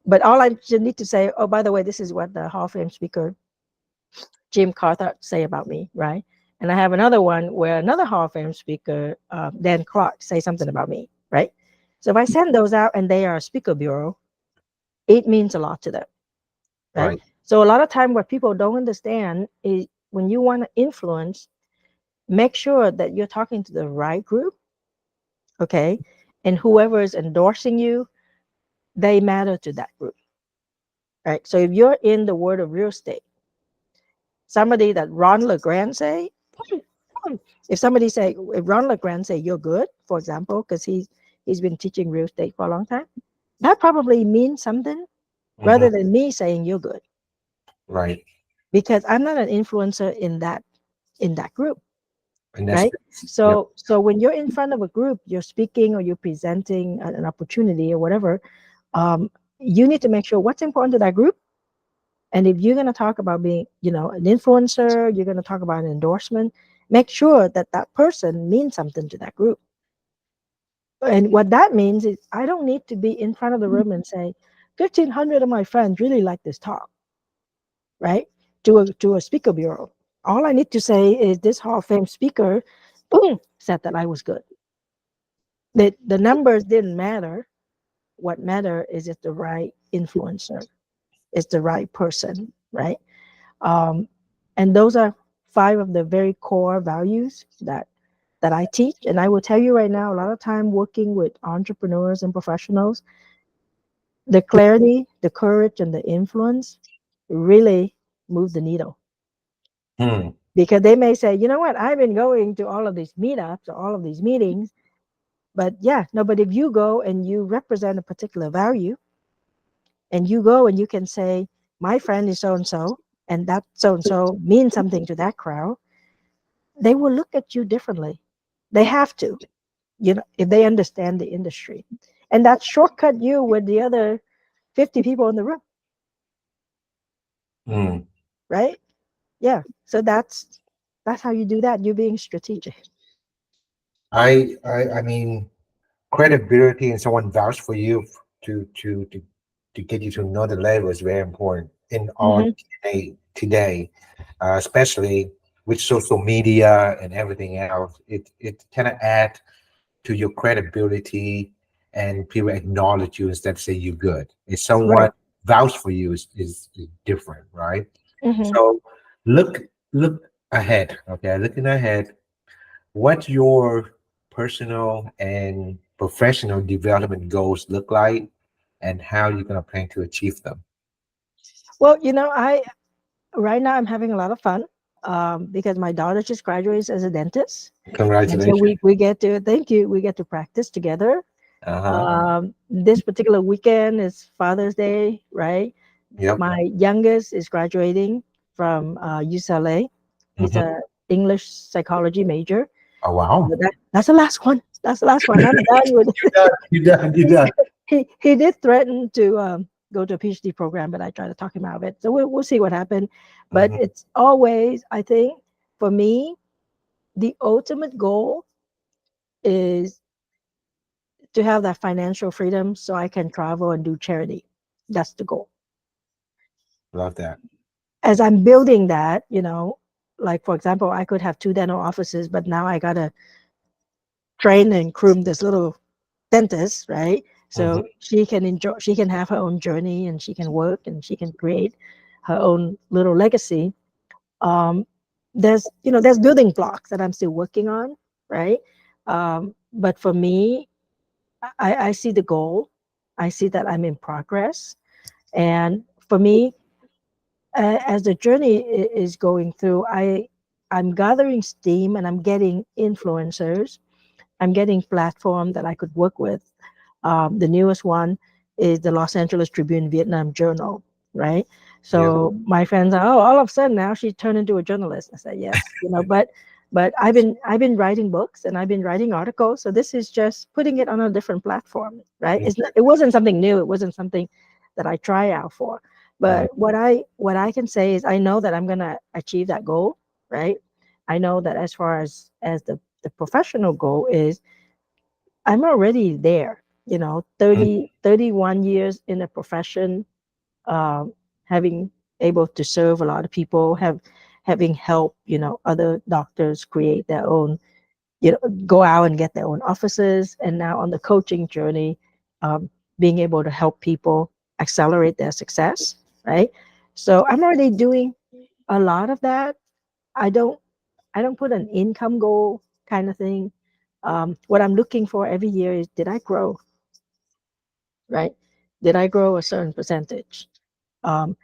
But all I just need to say, oh, by the way, this is what the Hall of Fame speaker Jim Carter say about me, right? And I have another one where another Hall of Fame speaker, Dan Clark, say something about me, right? So if I send those out and they are a speaker bureau, it means a lot to them, right? Right. So a lot of time what people don't understand is, when you want to influence, make sure that you're talking to the right group, okay? And whoever is endorsing you, they matter to that group, right? So if you're in the world of real estate, somebody that Ron LeGrand say, if somebody say, if Ron LeGrand say you're good, for example, because he's been teaching real estate for a long time, that probably means something Mm-hmm. rather than me saying you're good, Right. because I'm not an influencer in that group, And that's right? yep. So when you're in front of a group, you're speaking or you're presenting an opportunity or whatever, um, you need to make sure what's important to that group. And if you're going to talk about being, an influencer, you're going to talk about an endorsement, make sure that that person means something to that group. And what that means is, I don't need to be in front of the room and say, 1,500 of my friends really like this talk, right? To a speaker bureau. All I need to say is, this Hall of Fame speaker said that I was good. The numbers didn't matter. What mattered is, it's the right influencer, it's the right person, right? Um, and those are 5 of the very core values that I teach. And I will tell you right now, a lot of time working with entrepreneurs and professionals, The clarity, the courage, and the influence really move the needle. Hmm. Because they may say, you know what, I've been going to all of these meetups or all of these meetings, but yeah, no, but if you go and you represent a particular value and you go and you can say, my friend is so and that so and so means something to that crowd, they will look at you differently. They have to, if they understand the industry. And that shortcut you with the other 50 people in the room, Hmm. right? Yeah. So that's how you do that. You're being strategic. I mean, credibility and someone vouch for you to get you to another level is very important in our Hmm. DNA today, especially with social media and everything else. It kind of add to your credibility, and people acknowledge you instead of say you're good. If someone Right. vouch for you is different, right? Hmm. So look look ahead. Okay, looking ahead, what your personal and professional development goals look like, and how you're going to plan to achieve them. Well, I right now I'm having a lot of fun because my daughter just graduates as a dentist, and so Congratulations. we get to thank you. We get to practice together. Uh-huh. This particular weekend is Father's Day, right? Yep. My youngest is graduating from UCLA. He's Hmm. a English psychology major. Oh, wow. That's the last one. That's the last one. I'm done with You done. You done. You done. he did threaten to go to a PhD program, but I tried to talk him out of it. So we'll see what happened. But Hmm. it's always, I think, for me, the ultimate goal is to have that financial freedom so I can travel and do charity. That's the goal. Love that. As I'm building that, like for example, I could have two dental offices, but now I gotta train and groom this little dentist, right? Hmm. So she can enjoy, she can have her own journey and she can work and she can create her own little legacy. Um, there's building blocks that I'm still working on, right? But for me, I see the goal. I see that I'm in progress. And for me, as the journey is going through, I'm gathering steam and I'm getting influencers. I'm getting platform that I could work with. The newest one is the Los Angeles Tribune Vietnam Journal, right? Yep. So my friends are, oh, all of a sudden now she turned into a journalist. I said, yes, but I've been writing books and I've been writing articles. So this is just putting it on a different platform, right? It wasn't something new. It wasn't something that I try out for. Mhm. But what I can say is I know that I'm gonna achieve that goal, right? I know that as far as the professional goal is I'm already there, 31 years in a profession, um, having able to serve a lot of people, having helped, other doctors create their own, go out and get their own offices. And now on the coaching journey, um, being able to help people accelerate their success, right? So I'm already doing a lot of that. I don't I don't put an income goal kind of thing. What I'm looking for every year is did I grow, right? Did I grow a certain percentage? Um,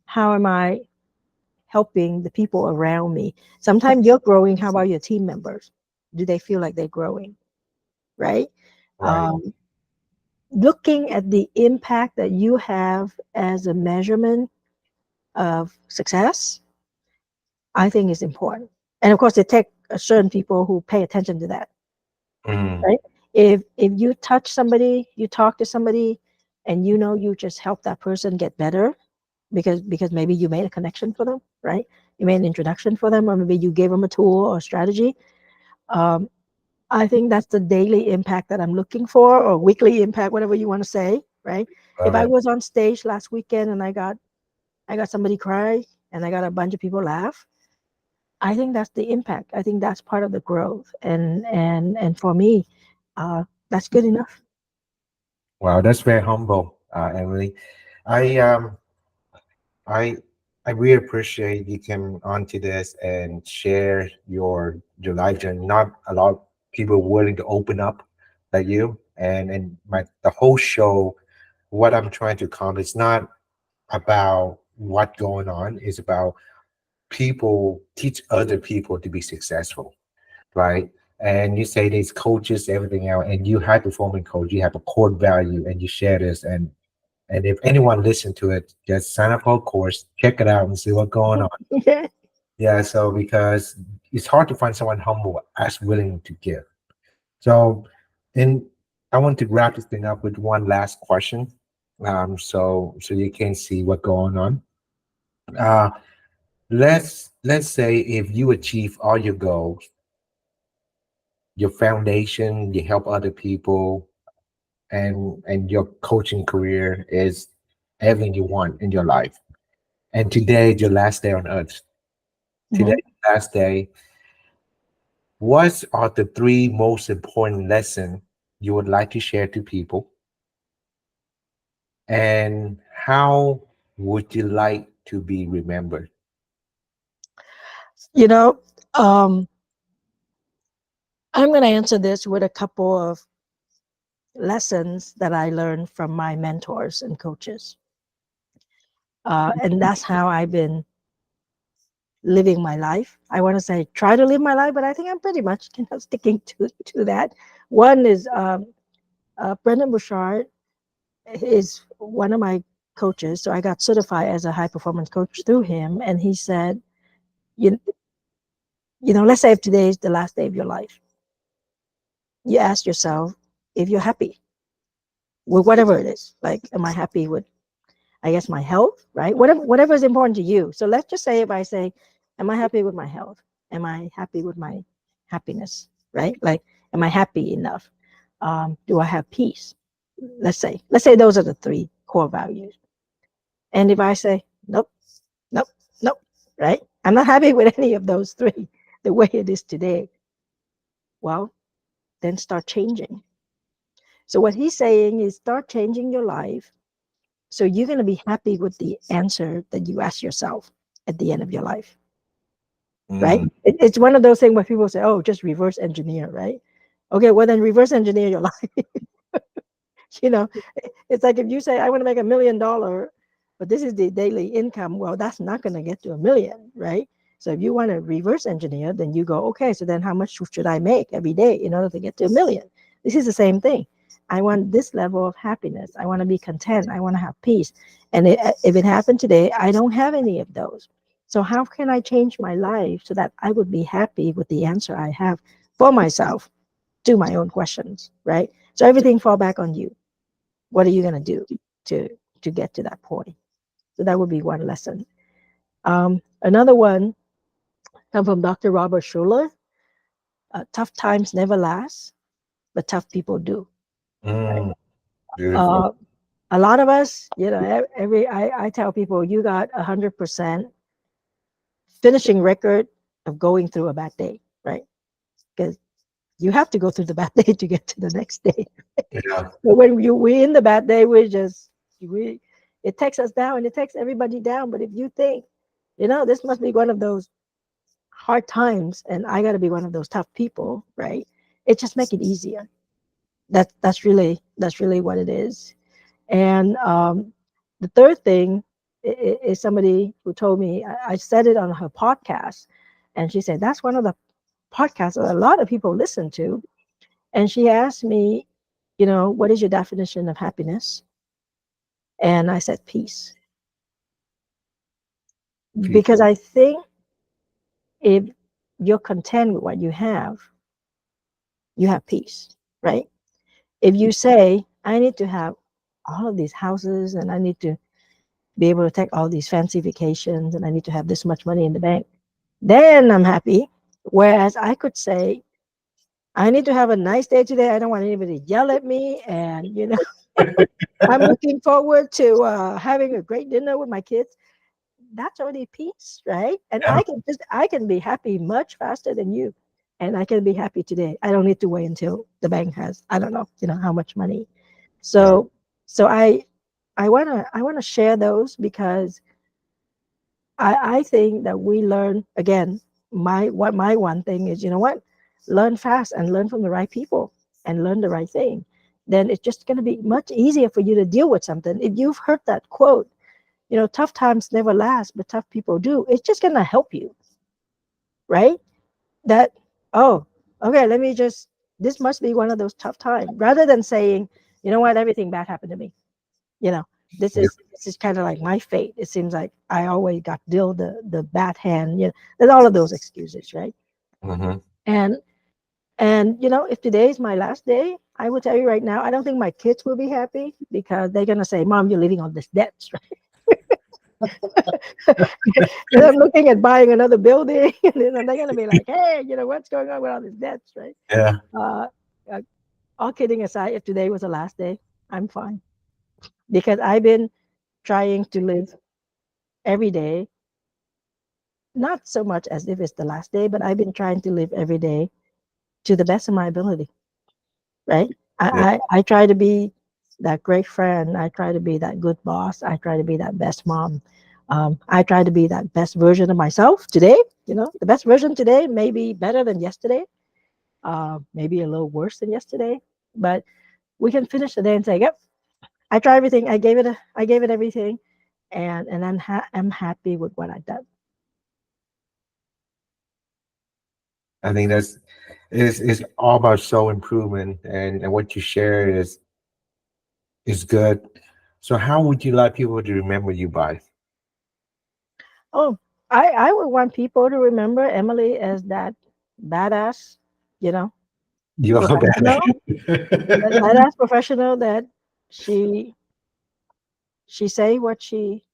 how am I helping the people around me? Sometimes you're growing. How about your team members? Do they feel like they're growing, right? Right. Looking at the impact that you have as a measurement of success, I think is important. And of course, it takes certain people who pay attention to that, Mm. right? If you touch somebody, you talk to somebody, and you just help that person get better because maybe you made a connection for them, right? You made an introduction for them, or maybe you gave them a tool or strategy. Um, I think that's the daily impact that I'm looking for, or weekly impact, whatever you want to say, right? If Love I it. was on stage last weekend and I got somebody cry and I got a bunch of people laugh, I think that's the impact. I think that's part of the growth, and for me, that's good enough. Wow, that's very humble, Emily. I um I I really appreciate you came onto this and share your life journey. Not a lot of people willing to open up like you, and my the whole show. what I'm trying to accomplish. It's not about what going on. It's about people teach other people to be successful, right? And you say these coaches, everything else, and you high performing coach, you have a core value, and you share this. And if anyone listen to it, just sign up for a course, check it out, and see what's going on. Yeah. Yeah. So because it's hard to find someone humble as willing to give. So, and I want to wrap this thing up with one last question. So you can see what's going on. Uh, let's say if you achieve all your goals, your foundation, you help other people, and your coaching career is everything you want in your life. And today is your last day on earth. Today, Mhm. last day. What are the three most important lessons you would like to share to people? And how would you like to be remembered? You know, um, I'm going to answer this with a couple of lessons that I learned from my mentors and coaches. And that's how I've been living my life. I want to say try to live my life, but I think I'm pretty much sticking to that. One is Brendan Bouchard is one of my coaches. So I got certified as a high performance coach through him. And he said, you, let's say if today is the last day of your life, you ask yourself if you're happy with whatever it is. Like, am I happy with, I guess, my health, right? Whatever is important to you. So let's just say if I say, am I happy with my health? Am I happy with my happiness, right? Like, am I happy enough? Do I have peace? Let's say those are the three core values. And if I say, nope, nope, nope, right? I'm not happy with any of those three the way it is today. Well, then start changing. So what he's saying is start changing your life. So you're going to be happy with the answer that you ask yourself at the end of your life, right? Mm, It's one of those things where people say, oh, just reverse engineer, right? Okay, well, then reverse engineer your life. you know, it's like if you say, I want to make $1 million, but this is the daily income, well, that's not going to get to a million, right? So if you want to reverse engineer, then you go, okay, so then how much should I make every day in order to get to a million? This is the same thing. I want this level of happiness. I want to be content. I want to have peace. And if it happened today, I don't have any of those. So how can I change my life so that I would be happy with the answer I have for myself to my own questions, right? So everything fall back on you. What are you going to do to to get to that point? So that would be one lesson. Another one come from Dr. Robert Schuller. Tough times never last, but tough people do. Right? mm, beautiful. Uh, a lot of us, every I tell people you got 100% finishing record of going through a bad day, right? Because you have to go through the bad day to get to the next day. Yeah. But when we in the bad day, we it takes us down and it takes everybody down. But if you think, this must be one of those hard times, and I got to be one of those tough people, right? It just make it easier. That's really what it is. And the third thing is somebody who told me I said it on her podcast, and she said that's one of the podcasts that a lot of people listen to. And she asked me, what is your definition of happiness? And I said peace, Peace. because I think if you're content with what you have peace, right? If you say, I need to have all of these houses and I need to be able to take all these fancy vacations and I need to have this much money in the bank, then I'm happy. Whereas I could say, I need to have a nice day today. I don't want anybody to yell at me. And, I'm looking forward to having a great dinner with my kids. That's already peace, right? And Yeah. I can be happy much faster than you. And I can be happy today. I don't need to wait until the bank has, I don't know, how much money. Yeah. So I wanna share those because I think that we learn again, my one thing is, learn fast and learn from the right people and learn the right thing. then it's just going to be much easier for you to deal with something. If you've heard that quote, tough times never last, but tough people do, it's just going to help you, right? That, oh, okay, this must be one of those tough times, rather than saying, you know what, everything bad happened to me. You know, this is kind of like my fate. It seems like I always got dealt the bad hand. There's all of those excuses, right? Mm-hmm. And if today is my last day, I will tell you right now, I don't think my kids will be happy, because they're gonna say, "Mom, you're living on this debt." And I'm looking at buying another building, and then they're gonna be like, "Hey, what's going on with all these debts?" Right? Yeah. Uh, uh, all kidding aside, if today was the last day, I'm fine, because I've been trying to live every day, not so much as if it's the last day, but I've been trying to live every day to the best of my ability. Right? Yeah. I try to be that great friend. I try to be that good boss. I try to be that best mom. I try to be that best version of myself today. The best version today may be better than yesterday, maybe a little worse than yesterday, but we can finish the day and say, "Yep, I tried everything. I gave it everything, and I'm happy with what I've done." I think that's is all about soul improvement, and what you share is good. So how would you like people to remember you by? Oh, I would want people to remember Emily as that badass, you know, You are professional, that bad. badass professional, that she she say what she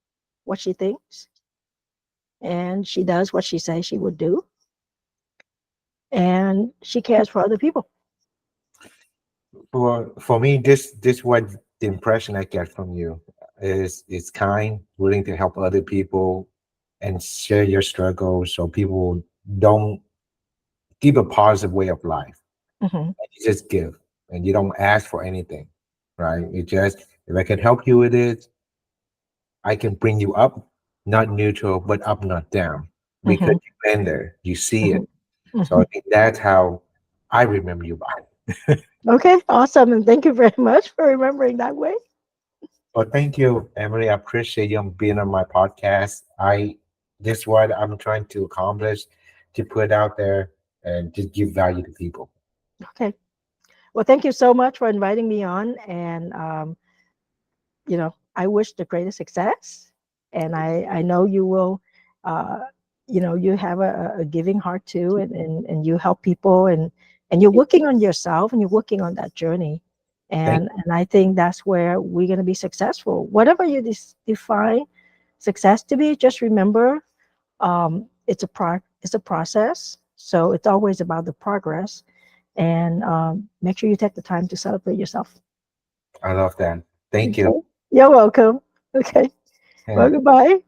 thinks, and she does what she says she would do, and she cares for other people. For me, this what the impression I get from you is kind, willing to help other people, and share your struggles, so people don't give a positive way of life. Hmm. You just give, and you don't ask for anything, right? You just, if I can help you with it, I can bring you up, not neutral, but up, not down, because Hmm. you've been there, you see Hmm. it. So Hmm. I think that's how I remember you by. Okay, awesome, and thank you very much for remembering that way. Well, thank you, Emily. I appreciate you being on my podcast. This is what I'm trying to accomplish, to put out there and just give value to people. Okay, well, thank you so much for inviting me on, and I wish the greatest success, and I know you will. Uh, you have a giving heart too, and you help people, and you're working on yourself, and you're working on that journey, Thank and I think that's where we're going to be successful. Whatever you define success to be, just remember, it's a process. So it's always about the progress, and make sure you take the time to celebrate yourself. I love that. Thank you. Okay, you're welcome. Okay. Well, Yeah. goodbye.